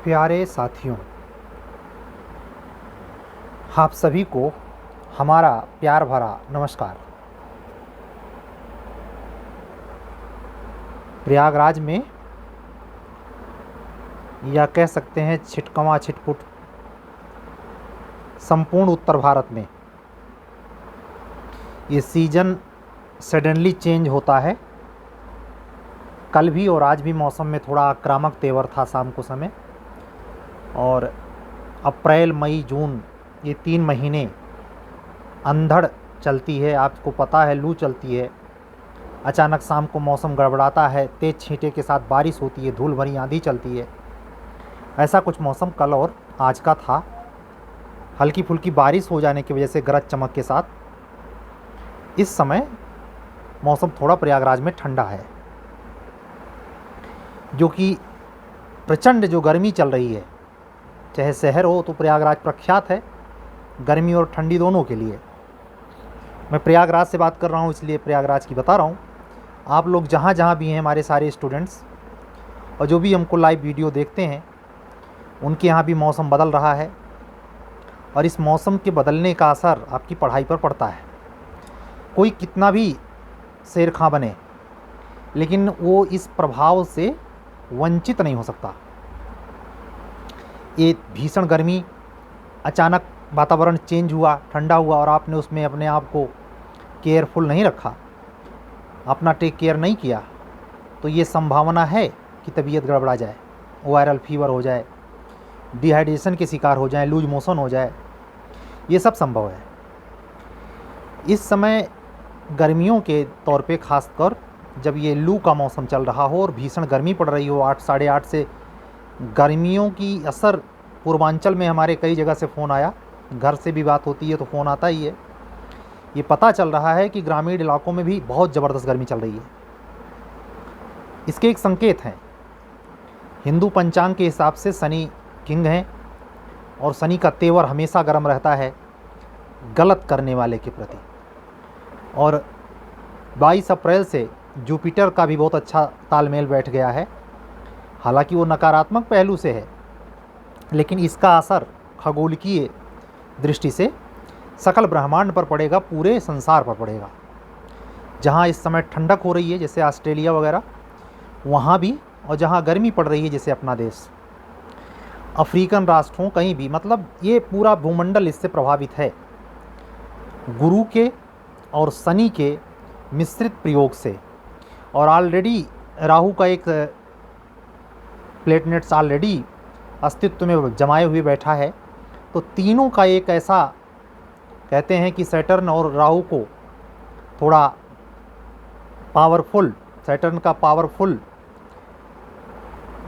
प्यारे साथियों, आप सभी को हमारा प्यार भरा नमस्कार। प्रयागराज में या कह सकते हैं छिटकवा छिटपुट संपूर्ण उत्तर भारत में ये सीज़न सडनली चेंज होता है। कल भी और आज भी मौसम में थोड़ा आक्रामक तेवर था शाम को समय, और अप्रैल मई जून ये 3 महीने अंधड़ चलती है। आपको पता है, लू चलती है, अचानक शाम को मौसम गड़बड़ाता है, तेज़ छींटे के साथ बारिश होती है, धूल भरी आंधी चलती है। ऐसा कुछ मौसम कल और आज का था। हल्की फुल्की बारिश हो जाने की वजह से गरज चमक के साथ इस समय मौसम थोड़ा प्रयागराज में ठंडा है, जो कि प्रचंड जो गर्मी चल रही है, चाहे शहर हो तो प्रयागराज प्रख्यात है गर्मी और ठंडी दोनों के लिए। मैं प्रयागराज से बात कर रहा हूँ, इसलिए प्रयागराज की बता रहा हूँ। आप लोग जहाँ जहाँ भी हैं, हमारे सारे स्टूडेंट्स और जो भी हमको लाइव वीडियो देखते हैं, उनके यहाँ भी मौसम बदल रहा है, और इस मौसम के बदलने का असर आपकी पढ़ाई पर पड़ता है। कोई कितना भी शेर खां बने, लेकिन वो इस प्रभाव से वंचित नहीं हो सकता। ये भीषण गर्मी, अचानक वातावरण चेंज हुआ, ठंडा हुआ, और आपने उसमें अपने आप को केयरफुल नहीं रखा, अपना टेक केयर नहीं किया, तो ये संभावना है कि तबीयत गड़बड़ा जाए, वायरल फीवर हो जाए, डिहाइड्रेशन के शिकार हो जाए, लूज मोशन हो जाए, ये सब संभव है। इस समय गर्मियों के तौर पे खासकर जब ये लू का मौसम चल रहा हो और भीषण गर्मी पड़ रही हो, 8 साढ़े 8 से गर्मियों की असर पूर्वांचल में हमारे कई जगह से फ़ोन आया, घर से भी बात होती है तो फ़ोन आता ही है। ये पता चल रहा है कि ग्रामीण इलाकों में भी बहुत ज़बरदस्त गर्मी चल रही है। इसके एक संकेत हैं। हिंदू पंचांग के हिसाब से शनि किंग हैं, और शनि का तेवर हमेशा गर्म रहता है गलत करने वाले के प्रति। और 22 अप्रैल से जुपिटर का भी बहुत अच्छा तालमेल बैठ गया है। हालांकि वो नकारात्मक पहलू से है, लेकिन इसका असर खगोलकीय दृष्टि से सकल ब्रह्मांड पर पड़ेगा, पूरे संसार पर पड़ेगा। जहाँ इस समय ठंडक हो रही है जैसे ऑस्ट्रेलिया वगैरह, वहाँ भी, और जहाँ गर्मी पड़ रही है जैसे अपना देश, अफ्रीकन राष्ट्रों, कहीं भी, मतलब ये पूरा भूमंडल इससे प्रभावित है। गुरु के और शनि के मिश्रित प्रयोग से, और ऑलरेडी राहु का एक प्लेटनेट्स ऑलरेडी अस्तित्व में जमाए हुए बैठा है, तो तीनों का एक ऐसा, कहते हैं कि सैटर्न और राहु को थोड़ा पावरफुल, सैटर्न का पावरफुल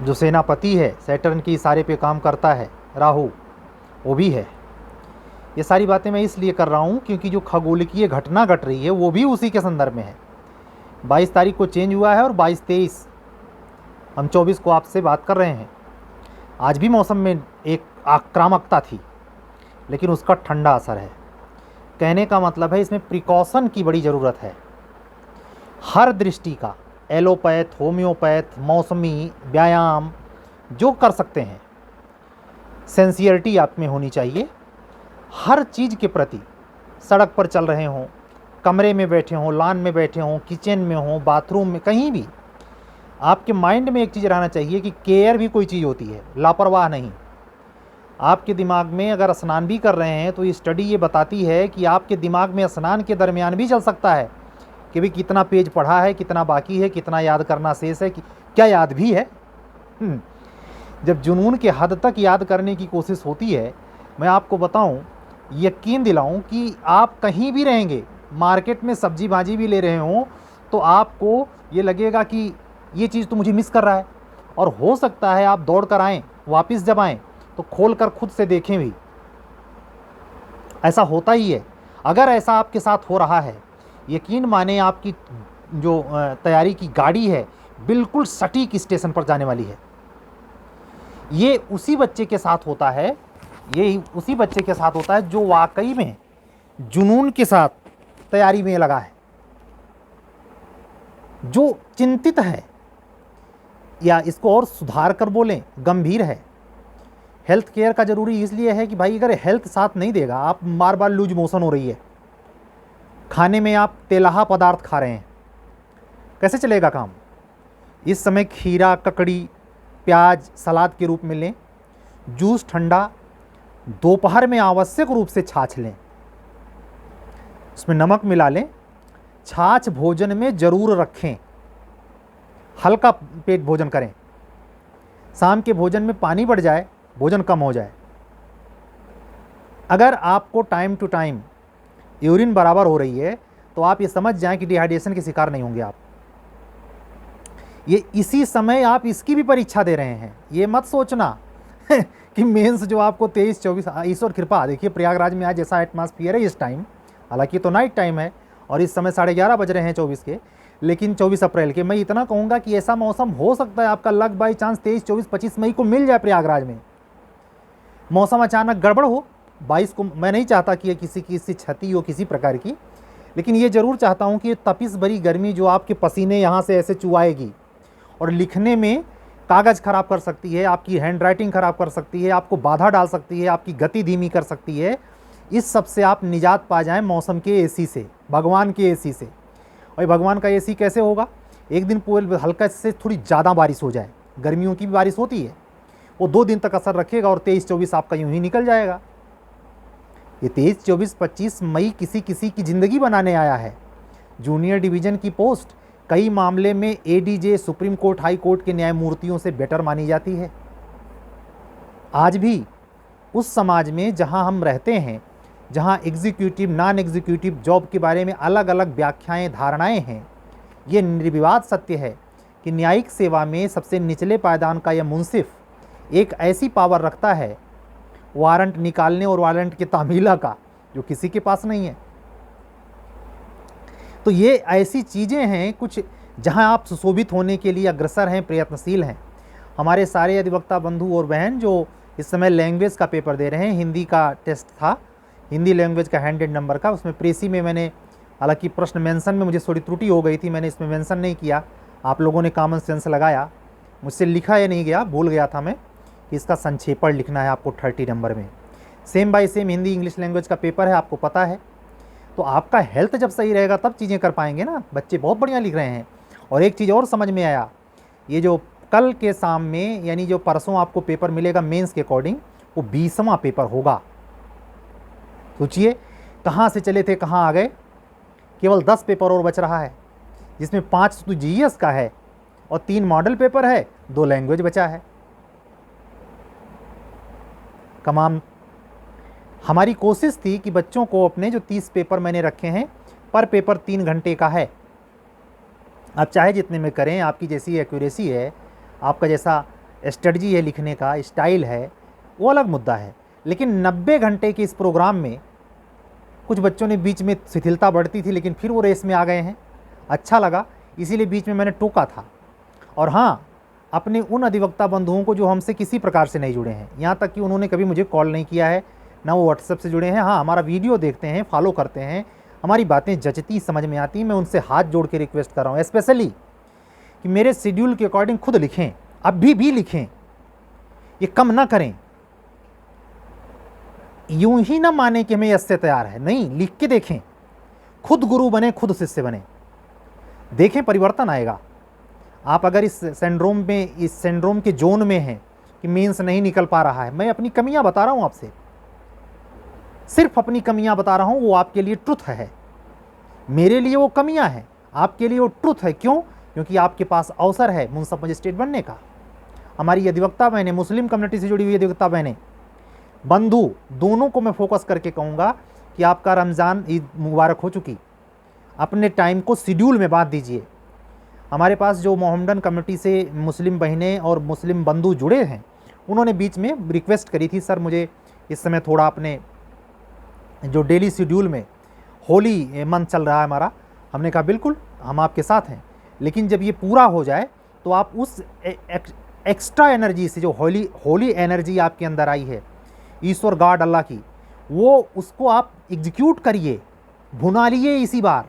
जो सेनापति है, सैटर्न के इशारे पे काम करता है राहु, वो भी है। ये सारी बातें मैं इसलिए कर रहा हूँ क्योंकि जो खगोलकीय घटना घट रही है वो भी उसी के संदर्भ में है। 22 तारीख को चेंज हुआ है, और 22-23 हम 24 को आपसे बात कर रहे हैं। आज भी मौसम में एक आक्रामकता थी, लेकिन उसका ठंडा असर है। कहने का मतलब है, इसमें प्रिकॉशन की बड़ी ज़रूरत है, हर दृष्टि का, एलोपैथ, होम्योपैथ, मौसमी, व्यायाम, जो कर सकते हैं, सेंसियरिटी आप में होनी चाहिए हर चीज़ के प्रति। सड़क पर चल रहे हों, कमरे में बैठे हों, लॉन में बैठे हों, किचन में हों, बाथरूम में, कहीं भी, आपके माइंड में एक चीज़ रहना चाहिए कि केयर भी कोई चीज़ होती है, लापरवाह नहीं। आपके दिमाग में अगर स्नान भी कर रहे हैं तो ये स्टडी ये बताती है कि आपके दिमाग में स्नान के दरमियान भी चल सकता है कि भाई कितना पेज पढ़ा है, कितना बाकी है, कितना याद करना शेष है, कि क्या याद भी है। जब जुनून के हद तक याद करने की कोशिश होती है, मैं आपको बताऊं, यकीन दिलाऊं कि आप कहीं भी रहेंगे, मार्केट में सब्जी भाजी भी ले रहे हों, तो आपको ये लगेगा कि ये चीज़ तो मुझे मिस कर रहा है। और हो सकता है आप दौड़ कर आएँ, वापस जब आएँ तो खोल कर खुद से देखें भी, ऐसा होता ही है। अगर ऐसा आपके साथ हो रहा है, यकीन माने आपकी जो तैयारी की गाड़ी है बिल्कुल सटीक स्टेशन पर जाने वाली है। ये उसी बच्चे के साथ होता है, ये उसी बच्चे के साथ होता है जो वाकई में जुनून के साथ तैयारी में लगा है, जो चिंतित है, या इसको और सुधार कर बोलें, गंभीर है। हेल्थ केयर का ज़रूरी इसलिए है कि भाई अगर हेल्थ साथ नहीं देगा, आप बार बार लूज मोशन हो रही है, खाने में आप तेलहा पदार्थ खा रहे हैं, कैसे चलेगा काम। इस समय खीरा, ककड़ी, प्याज सलाद के रूप में लें, जूस ठंडा, दोपहर में आवश्यक रूप से छाछ लें, उसमें नमक मिला लें, छाछ भोजन में ज़रूर रखें, हल्का पेट भोजन करें। शाम के भोजन में पानी बढ़ जाए, भोजन कम हो जाए। अगर आपको टाइम टू टाइम यूरिन बराबर हो रही है तो आप ये समझ जाएं कि डिहाइड्रेशन के शिकार नहीं होंगे आप। ये इसी समय आप इसकी भी परीक्षा दे रहे हैं, ये मत सोचना कि मेंस जो आपको 23-24, ईश्वर कृपा। देखिए प्रयागराज में आज ऐसा एटमॉस्फेयर है इस टाइम, हालांकि तो नाइट टाइम है और इस समय 11:30 बज रहे हैं 24 के, लेकिन 24 अप्रैल के। मैं इतना कहूँगा कि ऐसा मौसम हो सकता है आपका लक बाई चांस 23, 24, 25 मई को मिल जाए प्रयागराज में। मौसम अचानक गड़बड़ हो 22 को, मैं नहीं चाहता कि किसी की इससे क्षति हो किसी प्रकार की, लेकिन ये ज़रूर चाहता हूँ कि ये तपिश भरी गर्मी जो आपके पसीने यहाँ से ऐसे चुआएगी और लिखने में कागज़ ख़राब कर सकती है, आपकी हैंड राइटिंग ख़राब कर सकती है, आपको बाधा डाल सकती है, आपकी गति धीमी कर सकती है, इस सब से आप निजात पा जाएं मौसम के एसी से, भगवान के एसी से। और भगवान का एसी कैसे होगा, एक दिन पूरे हल्का से थोड़ी ज़्यादा बारिश हो जाए, गर्मियों की भी बारिश होती है, वो 2 दिन तक असर रखेगा और 23-24 आपका यूं ही निकल जाएगा। ये 23-24-25 मई किसी किसी की ज़िंदगी बनाने आया है। जूनियर डिवीज़न की पोस्ट कई मामले में ADJ, supreme court, high court के न्यायमूर्तियों से बेटर मानी जाती है। आज भी उस समाज में जहां हम रहते हैं, जहां एग्जीक्यूटिव, नॉन एग्जीक्यूटिव जॉब के बारे में अलग अलग व्याख्याएं, धारणाएं हैं, ये निर्विवाद सत्य है कि न्यायिक सेवा में सबसे निचले पायदान का यह मुंसिफ एक ऐसी पावर रखता है वारंट निकालने और वारंट की तामीला का, जो किसी के पास नहीं है। तो ये ऐसी चीज़ें हैं कुछ जहां आप सुशोभित होने के लिए अग्रसर हैं, प्रयत्नशील हैं। हमारे सारे अधिवक्ता बंधु और बहन जो इस समय लैंग्वेज का पेपर दे रहे हैं, हिंदी का टेस्ट था, हिंदी लैंग्वेज का 100 नंबर का, उसमें प्रेसी में मैंने, हालांकि प्रश्न मेंशन में मुझे थोड़ी त्रुटि हो गई थी, मैंने इसमें मेंशन नहीं किया, आप लोगों ने कॉमन सेंस लगाया, मुझसे लिखा या नहीं गया, भूल गया था मैं कि इसका संक्षेपण लिखना है आपको 30 नंबर में। Same by same Hindi English language का पेपर है, आपको पता है। तो आपका हेल्थ जब सही रहेगा तब चीज़ें कर पाएंगे ना। बच्चे बहुत बढ़िया लिख रहे हैं। और एक चीज़ और समझ में आया, ये जो कल के शाम में यानी जो परसों आपको पेपर मिलेगा मेंस के अकॉर्डिंग, वो 20वां पेपर होगा। सोचिए कहाँ से चले थे कहाँ आ गए। केवल 10 पेपर और बच रहा है, जिसमें 5 तो जीएस का है और 3 मॉडल पेपर है, 2 लैंग्वेज बचा है। कमाम हमारी कोशिश थी कि बच्चों को अपने जो 30 पेपर मैंने रखे हैं, पर पेपर 3 घंटे का है। आप चाहे जितने में करें, आपकी जैसी एक्यूरेसी है, आपका जैसा स्ट्रेटजी है, लिखने का स्टाइल है, वो अलग मुद्दा है। लेकिन 90 घंटे के इस प्रोग्राम में कुछ बच्चों ने बीच में शिथिलता बढ़ती थी, लेकिन फिर वो रेस में आ गए हैं। अच्छा लगा, इसीलिए बीच में मैंने टोका था। और हाँ, अपने उन अधिवक्ता बंधुओं को जो हमसे किसी प्रकार से नहीं जुड़े हैं, यहाँ तक कि उन्होंने कभी मुझे कॉल नहीं किया है, ना वो व्हाट्सएप से जुड़े हैं, हाँ हमारा वीडियो देखते हैं, फॉलो करते हैं, हमारी बातें जचती समझ में आती, मैं उनसे हाथ जोड़ के रिक्वेस्ट कर रहा हूँ स्पेशली कि मेरे शेड्यूल के अकॉर्डिंग खुद लिखें, अभी भी लिखें, ये कम ना करें। यूं ही ना माने कि हमें इससे तैयार है, नहीं, लिख के देखें, खुद गुरु बने, खुद शिष्य बने, देखें परिवर्तन आएगा। आप अगर इस सिंड्रोम में, इस सिंड्रोम के जोन में हैं कि मेंस नहीं निकल पा रहा है, मैं अपनी कमियां बता रहा हूं आपसे, सिर्फ अपनी कमियां बता रहा हूं, वो आपके लिए ट्रुथ है। मेरे लिए वो कमियां हैं, आपके लिए वो ट्रुथ है। क्यों? क्योंकि आपके पास अवसर है मुंसफ मजिस्ट्रेट बनने का। हमारी अधिवक्ता बहनें, मुस्लिम कम्युनिटी से जुड़ी हुई अधिवक्ता बहनें, बंधु, दोनों को मैं फोकस करके कहूँगा कि आपका रमज़ान ईद मुबारक हो चुकी। अपने टाइम को शेड्यूल में बांध दीजिए। हमारे पास जो मोहम्मडन कम्युनिटी से मुस्लिम बहनें और मुस्लिम बंधु जुड़े हैं, उन्होंने बीच में रिक्वेस्ट करी थी, सर मुझे इस समय थोड़ा अपने जो डेली शेड्यूल में, होली मंथ चल रहा है हमारा, हमने कहा बिल्कुल हम आपके साथ हैं, लेकिन जब ये पूरा हो जाए तो आप उस एक्स्ट्रा एनर्जी से, जो होली एनर्जी आपके अंदर आई है ईश्वर गॉड अल्लाह की, वो उसको आप एग्जीक्यूट करिए, भुना लिए इसी बार।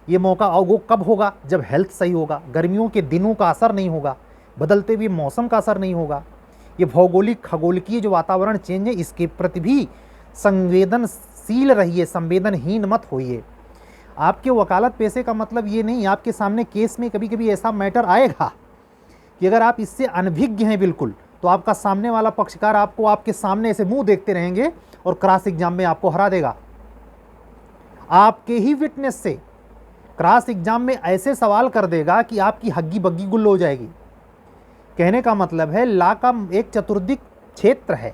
ये मौका, और वो कब होगा? जब हेल्थ सही होगा, गर्मियों के दिनों का असर नहीं होगा, बदलते हुए मौसम का असर नहीं होगा, ये भौगोलिक खगोलकीय जो वातावरण चेंज है इसके प्रति भी संवेदनशील रहिए, संवेदनहीन मत होइए। आपके वकालत पेशे का मतलब ये नहीं, आपके सामने केस में कभी कभी ऐसा मैटर आएगा कि अगर आप इससे अनभिज्ञ हैं बिल्कुल, तो आपका सामने वाला पक्षकार आपको आपके सामने ऐसे मुंह देखते रहेंगे और क्रॉस एग्जाम में आपको हरा देगा। आपके ही विटनेस से क्रॉस एग्जाम में ऐसे सवाल कर देगा कि आपकी हग्गी बग्गी गुल्ल हो जाएगी। कहने का मतलब है ला का एक चतुर्दिक क्षेत्र है,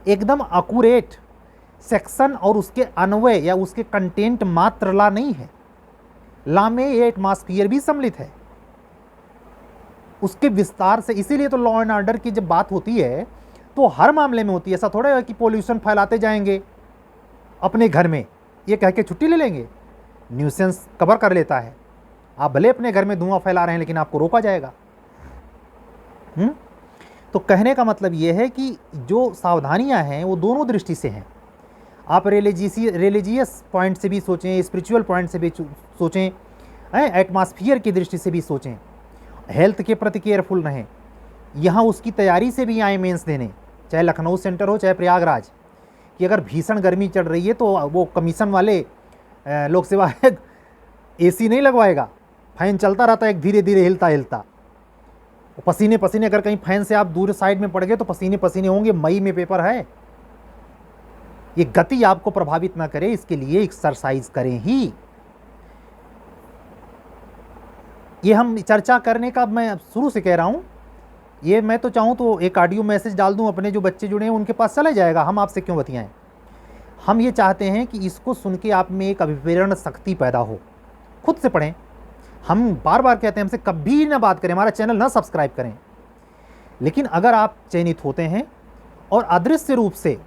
एकदम अकुरेट सेक्शन और उसके अन्वय या उसके कंटेंट मात्र ला नहीं है। ला में ये एटमॉस्फियर भी सम्मिलित है, उसके विस्तार से। इसीलिए तो लॉ एंड ऑर्डर की जब बात होती है तो हर मामले में होती है। ऐसा थोड़ा है कि पॉल्यूशन फैलाते जाएंगे अपने घर में, ये कह के छुट्टी ले लेंगे। न्यूसेंस कवर कर लेता है, आप भले अपने घर में धुआं फैला रहे हैं लेकिन आपको रोका जाएगा। तो कहने का मतलब ये है कि जो सावधानियां हैं वो दोनों दृष्टि से हैं। आप रिलीजियस पॉइंट से भी सोचें, स्पिरिचुअल पॉइंट से भी सोचें, एटमॉस्फियर की दृष्टि से भी सोचें, हेल्थ के प्रति केयरफुल रहें। यहाँ उसकी तैयारी से भी आए मेंस देने, चाहे लखनऊ सेंटर हो चाहे प्रयागराज, कि अगर भीषण गर्मी चल रही है तो वो कमीशन वाले लोक सेवा आयोग AC नहीं लगवाएगा, फैन चलता रहता है एक धीरे धीरे हिलता हिलता। पसीने पसीने अगर कहीं फैन से आप दूर साइड में पड़ गए तो पसीने पसीने होंगे। मई में पेपर है। ये गति आपको प्रभावित ना करे, इसके लिए एक्सरसाइज करें ही। ये हम चर्चा करने का मैं शुरू से कह रहा हूं, ये मैं तो चाहूं तो एक ऑडियो मैसेज डाल दूं, अपने जो बच्चे जुड़े हैं उनके पास चले जाएगा। हम आपसे क्यों बतियाएं? हम ये चाहते हैं कि इसको सुन के आप में एक अभिप्रेरण शक्ति पैदा हो। खुद से पढ़ें। हम बार बार कहते हैं हमसे कभी ना बात करें, हमारा चैनल ना सब्सक्राइब करें, लेकिन अगर आप चयनित होते हैं और अदृश्य रूप से,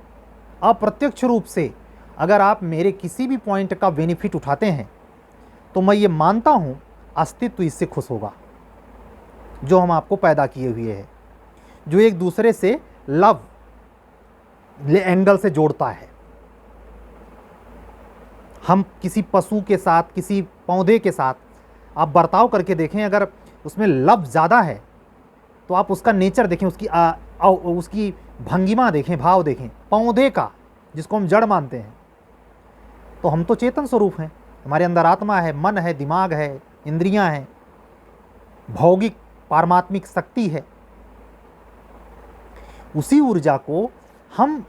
अप्रत्यक्ष रूप से अगर आप मेरे किसी भी पॉइंट का बेनिफिट उठाते हैं तो मैं ये मानता हूँ अस्तित्व इससे खुश होगा, जो हम आपको पैदा किए हुए हैं, जो एक दूसरे से लव एंगल से जोड़ता है। हम किसी पशु के साथ, किसी पौधे के साथ आप बर्ताव करके देखें, अगर उसमें लव ज़्यादा है तो आप उसका नेचर देखें, उसकी भंगिमा देखें, भाव देखें। पौधे का, जिसको हम जड़ मानते हैं, तो हम तो चेतन स्वरूप हैं, हमारे अंदर आत्मा है, मन है, दिमाग है, इंद्रियां हैं, भौगिक पारमात्मिक शक्ति है। उसी ऊर्जा को हम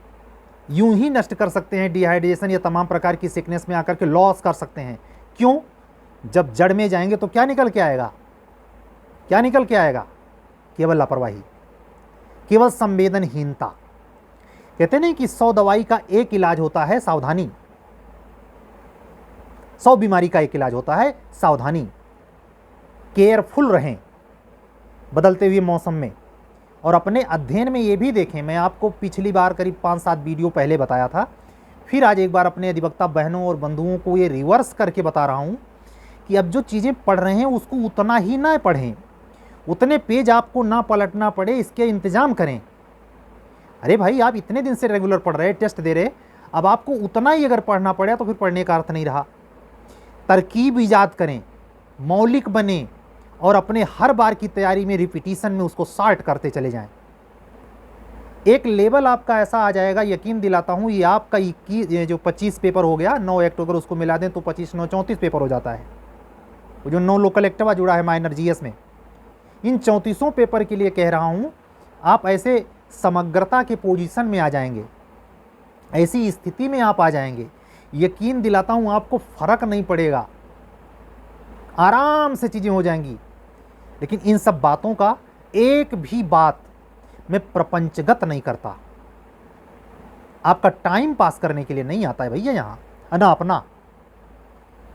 यूं ही नष्ट कर सकते हैं, डिहाइड्रेशन या तमाम प्रकार की सिकनेस में आकर के लॉस कर सकते हैं। क्यों? जब जड़ में जाएंगे तो क्या निकल के आएगा? क्या निकल के आएगा? केवल लापरवाही, केवल संवेदनहीनता। कहते नहीं कि 100 दवाई का एक इलाज होता है सावधानी, 100 बीमारी का एक इलाज होता है सावधानी। केयरफुल रहें बदलते हुए मौसम में। और अपने अध्ययन में ये भी देखें, मैं आपको पिछली बार करीब 5-7 वीडियो पहले बताया था, फिर आज एक बार अपने अधिवक्ता बहनों और बंधुओं को ये रिवर्स करके बता रहा हूँ कि अब जो चीज़ें पढ़ रहे हैं उसको उतना ही ना पढ़ें, उतने पेज आपको ना पलटना पड़े, इसके इंतज़ाम करें। अरे भाई, आप इतने दिन से रेगुलर पढ़ रहे, टेस्ट दे रहे, अब आपको उतना ही अगर पढ़ना पड़े तो फिर पढ़ने का अर्थ नहीं रहा। तरकीब ईजाद करें, मौलिक बने और अपने हर बार की तैयारी में रिपीटिशन में उसको सॉर्ट करते चले जाएं। एक लेवल आपका ऐसा आ जाएगा, यकीन दिलाता हूँ, ये आपका 21 जो 25 पेपर हो गया, 9 एक्ट अगर उसको मिला दें तो 25 9 34 पेपर हो जाता है। वो जो 9 लोकल एक्टिवा जुड़ा है माइनर GS में, इन 34 पेपर के लिए कह रहा हूँ, आप ऐसे समग्रता के पोजीशन में आ जाएंगे, ऐसी स्थिति में आप आ जाएंगे, यकीन दिलाता हूँ आपको फर्क नहीं पड़ेगा, आराम से चीज़ें हो जाएंगी। लेकिन इन सब बातों का एक भी बात मैं प्रपंचगत नहीं करता, आपका टाइम पास करने के लिए नहीं आता है भैया यहाँ, ना अपना।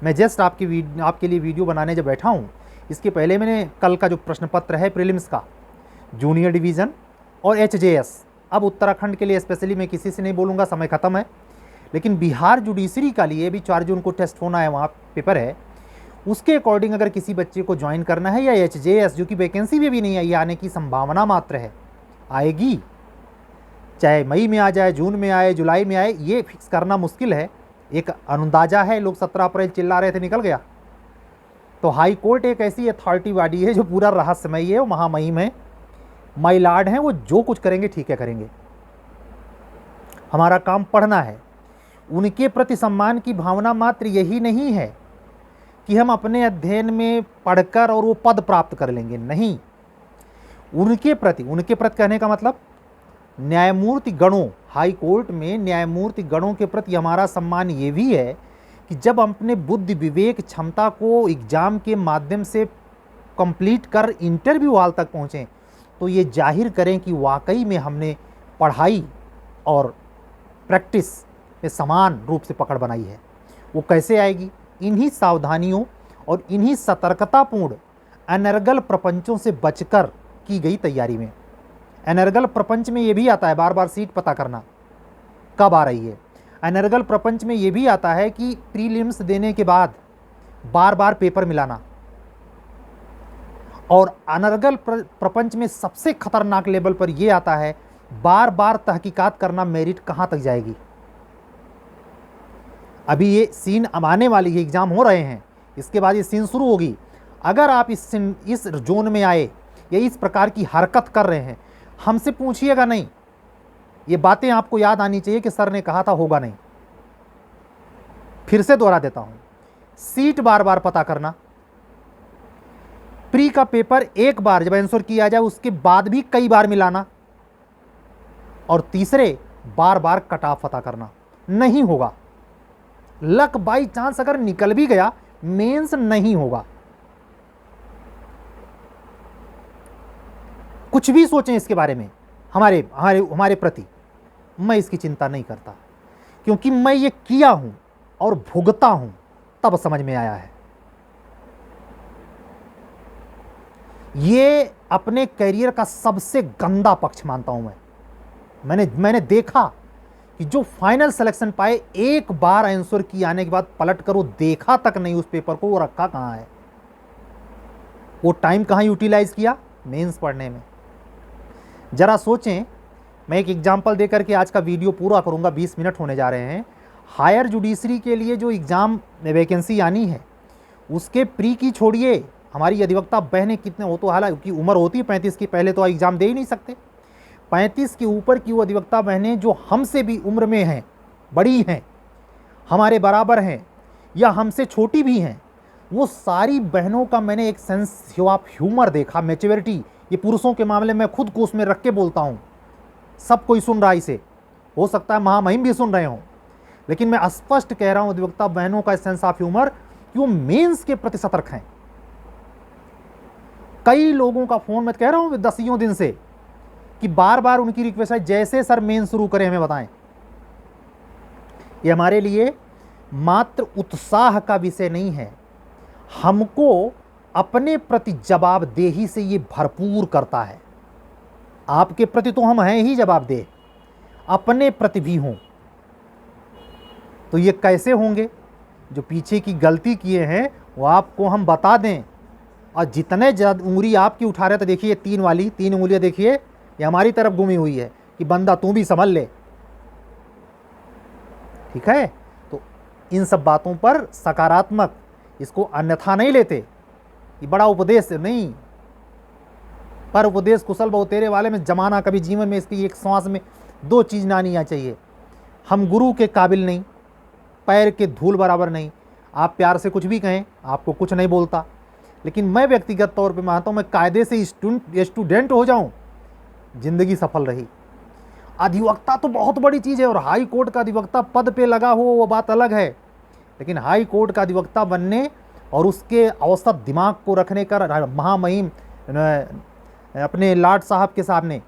मैं जस्ट आपके लिए वीडियो बनाने जब बैठा हूँ, इसके पहले मैंने कल का जो प्रश्न पत्र है प्रीलिम्स का, जूनियर डिवीज़न और HJS, अब उत्तराखंड के लिए स्पेशली मैं किसी से नहीं बोलूँगा, समय ख़त्म है, लेकिन बिहार जुडिशरी का लिए भी 4 जून को टेस्ट होना है, वहाँ पेपर है, उसके अकॉर्डिंग अगर किसी बच्चे को ज्वाइन करना है, या HJS जो कि वैकेंसी में भी नहीं आई, आने की संभावना मात्र है, आएगी, चाहे मई में आ जाए, जून में आए, जुलाई में आए, ये फिक्स करना मुश्किल है। एक अंदाजा है, लोग 17 अप्रैल चिल्ला रहे थे, निकल गया। तो हाई कोर्ट एक ऐसी अथॉरिटी बॉडी है जो पूरा रहस्यमयी है, वो महामहिम है, माय लॉर्ड हैं, वो जो कुछ करेंगे ठीक है करेंगे, हमारा काम पढ़ना है। उनके प्रति सम्मान की भावना मात्र यही नहीं है कि हम अपने अध्ययन में पढ़कर और वो पद प्राप्त कर लेंगे, नहीं। उनके प्रति कहने का मतलब न्यायमूर्ति गणों, हाई कोर्ट में न्यायमूर्ति गणों के प्रति हमारा सम्मान ये भी है कि जब हम अपने बुद्धि विवेक क्षमता को एग्जाम के माध्यम से कंप्लीट कर इंटरव्यू हॉल तक पहुँचें तो ये जाहिर करें कि वाकई में हमने पढ़ाई और प्रैक्टिस में समान रूप से पकड़ बनाई है। वो कैसे आएगी? इन्हीं सावधानियों और इन्हीं सतर्कतापूर्ण अनर्गल प्रपंचों से बचकर की गई तैयारी में। अनर्गल प्रपंच में ये भी आता है बार बार सीट पता करना कब आ रही है। अनर्गल प्रपंच में ये भी आता है कि प्रीलिम्स देने के बाद बार बार पेपर मिलाना। और अनर्गल प्रपंच में सबसे खतरनाक लेवल पर यह आता है बार बार तहकीकात करना, मेरिट कहाँ तक जाएगी। अभी ये सीन अब आने वाली है, एग्ज़ाम हो रहे हैं, इसके बाद ये सीन शुरू होगी। अगर आप इस जोन में आए या इस प्रकार की हरकत कर रहे हैं, हमसे पूछिएगा नहीं। ये बातें आपको याद आनी चाहिए कि सर ने कहा था, होगा नहीं। फिर से दोहरा देता हूँ, सीट बार बार पता करना, प्री का पेपर एक बार जब आंसर किया जाए उसके बाद भी कई बार मिलाना, और तीसरे बार बार कट ऑफ पता करना। नहीं होगा, लक बाई चांस अगर निकल भी गया मेंस नहीं होगा। कुछ भी सोचें इसके बारे में हमारे हमारे हमारे प्रति, मैं इसकी चिंता नहीं करता, क्योंकि मैं ये किया हूं और भुगता हूं, तब समझ में आया है। ये अपने करियर का सबसे गंदा पक्ष मानता हूं मैंने देखा कि जो फाइनल सिलेक्शन पाए, एक बार आंसर की आने के बाद पलट कर वो देखा तक नहीं उस पेपर को, वो रखा कहाँ है, वो टाइम कहाँ यूटिलाइज किया, मेंस पढ़ने में। जरा सोचें, मैं एक एग्जाम्पल देकर के आज का वीडियो पूरा करूंगा, 20 मिनट होने जा रहे हैं। हायर जुडिशरी के लिए जो एग्ज़ाम में वैकेंसी आनी है, उसके प्री की छोड़िए, हमारी अधिवक्ता बहनें कितने हो, तो हालांकि उम्र होती है 35 की, पहले तो एग्ज़ाम दे ही नहीं सकते। 35 के ऊपर की वो अधिवक्ता बहनें जो हमसे भी उम्र में हैं, बड़ी हैं, हमारे बराबर हैं या हमसे छोटी भी हैं, वो सारी बहनों का मैंने एक सेंस ऑफ ह्यूमर देखा, मैच्योरिटी। ये पुरुषों के मामले में खुद को उसमें रख के बोलता हूँ, सब कोई सुन रहा है इसे, हो सकता है महामहिम भी सुन रहे हों, लेकिन मैं स्पष्ट कह रहा हूँ अधिवक्ता बहनों का सेंस ऑफ ह्यूमर कि वो मेंस के प्रति सतर्क हैं। कई लोगों का फ़ोन मैं कह रहा हूँ 10 दिन से कि बार बार उनकी रिक्वेस्ट है, जैसे सर मेन शुरू करें हमें बताएं। ये हमारे लिए मात्र उत्साह का विषय नहीं है, हमको अपने प्रति जवाबदेही से ये भरपूर करता है। आपके प्रति तो हम हैं ही जवाबदेह, अपने प्रति भी हों। तो ये कैसे होंगे? जो पीछे की गलती किए हैं वो आपको हम बता दें, और जितने ज़्यादा उंगली आपकी उठा रहे, तो देखिए 3 उंगलियां देखिए ये हमारी तरफ घूमी हुई है कि बंदा तू भी संभल ले, ठीक है। तो इन सब बातों पर सकारात्मक, इसको अन्यथा नहीं लेते, ये बड़ा उपदेश नहीं, पर उपदेश कुशल बहु तेरे वाले में जमाना कभी जीवन में इसकी एक श्वास में 2 चीज़ ना आनी चाहिए। हम गुरु के काबिल नहीं, पैर के धूल बराबर नहीं। आप प्यार से कुछ भी कहें, आपको कुछ नहीं बोलता, लेकिन मैं व्यक्तिगत तौर पे मानता हूँ मैं कायदे से स्टूडेंट हो जाऊँ, जिंदगी सफल रही। अधिवक्ता तो बहुत बड़ी चीज़ है, और हाई कोर्ट का अधिवक्ता पद पे लगा हो वो बात अलग है, लेकिन हाई कोर्ट का अधिवक्ता बनने और उसके औसत दिमाग को रखने का महामहिम अपने लॉर्ड साहब के सामने,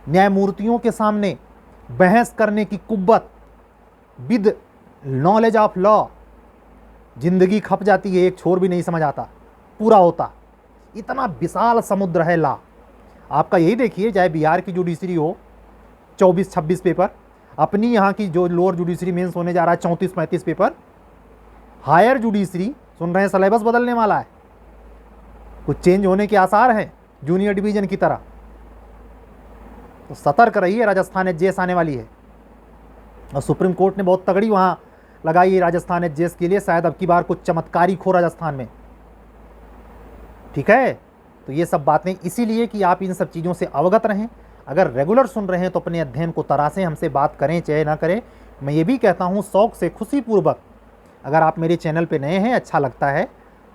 न्यायमूर्तियों के सामने बहस करने की कुव्वत विद नॉलेज ऑफ लॉ, जिंदगी खप जाती है, एक छोर भी नहीं समझ आता, पूरा होता। इतना विशाल समुद्र है लॉ। आपका यही देखिए, चाहे बिहार की जुडिशरी हो 24-26 पेपर, अपनी यहाँ की जो लोअर जुडिशरी मेंस होने जा रहा है 34-35 पेपर, हायर जुडिशरी सुन रहे हैं सिलेबस बदलने वाला है, कुछ चेंज होने के आसार हैं जूनियर डिवीजन की तरह। तो सतर्क रहिए, राजस्थान एचजेएस आने वाली है, और सुप्रीम कोर्ट ने बहुत तगड़ी वहाँ लगाई है राजस्थान एचजेएस के लिए। शायद अब की बार कुछ चमत्कारिक हो राजस्थान में, ठीक है। तो ये सब बातें इसीलिए कि आप इन सब चीज़ों से अवगत रहें। अगर रेगुलर सुन रहे हैं तो अपने अध्ययन को तरासें, हमसे बात करें चाहे ना करें। मैं ये भी कहता हूँ शौक़ से, खुशीपूर्वक, अगर आप मेरे चैनल पे नए हैं, अच्छा लगता है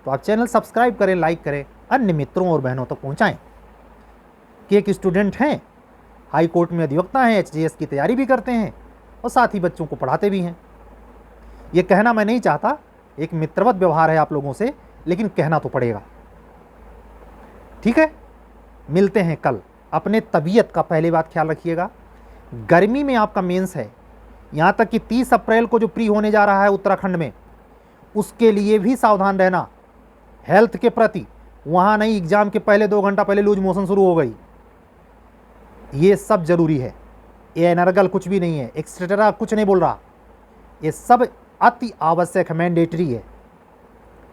तो आप चैनल सब्सक्राइब करें, लाइक करें, अन्य मित्रों और बहनों तक पहुँचाएँ कि एक स्टूडेंट हैं, हाई कोर्ट में अधिवक्ता हैं, HJS की तैयारी भी करते हैं और साथ ही बच्चों को पढ़ाते भी हैं। ये कहना मैं नहीं चाहता, एक मित्रवत व्यवहार है आप लोगों से, लेकिन कहना तो पड़ेगा। ठीक है, मिलते हैं कल। अपने तबीयत का पहले बात ख्याल रखिएगा। गर्मी में आपका मेंस है, यहाँ तक कि 30 अप्रैल को जो प्री होने जा रहा है उत्तराखंड में, उसके लिए भी सावधान रहना हेल्थ के प्रति। वहाँ नहीं, एग्जाम के पहले 2 घंटा पहले लूज मोशन शुरू हो गई। ये सब जरूरी है, ये एनर्गल कुछ भी नहीं है, एक्स्ट्रा कुछ नहीं बोल रहा, ये सब अति आवश्यक है, मैंडेटरी है।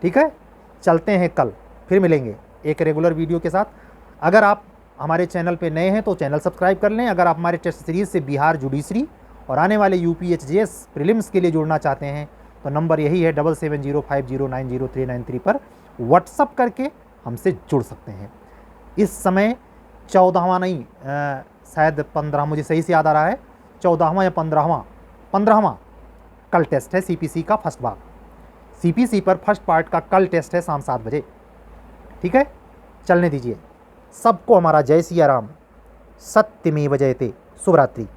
ठीक है, चलते हैं कल, फिर मिलेंगे एक रेगुलर वीडियो के साथ। अगर आप हमारे चैनल पे नए हैं तो चैनल सब्सक्राइब कर लें। अगर आप हमारे टेस्ट सीरीज़ से बिहार जुडिशरी और आने वाले UP HJS प्रीलिम्स के लिए जुड़ना चाहते हैं तो नंबर यही है 7705090393 पर व्हाट्सअप करके हमसे जुड़ सकते हैं। इस समय 14वां नहीं, शायद 15, मुझे सही से याद आ रहा है 14वां या 15वां कल टेस्ट है CPC का फर्स्ट भाग। CPC पर फर्स्ट पार्ट का कल टेस्ट है शाम 7 बजे। ठीक है, चलने दीजिए। सबको हमारा जय सिया राम, सत्यमेव जयते। शुभ रात्रि।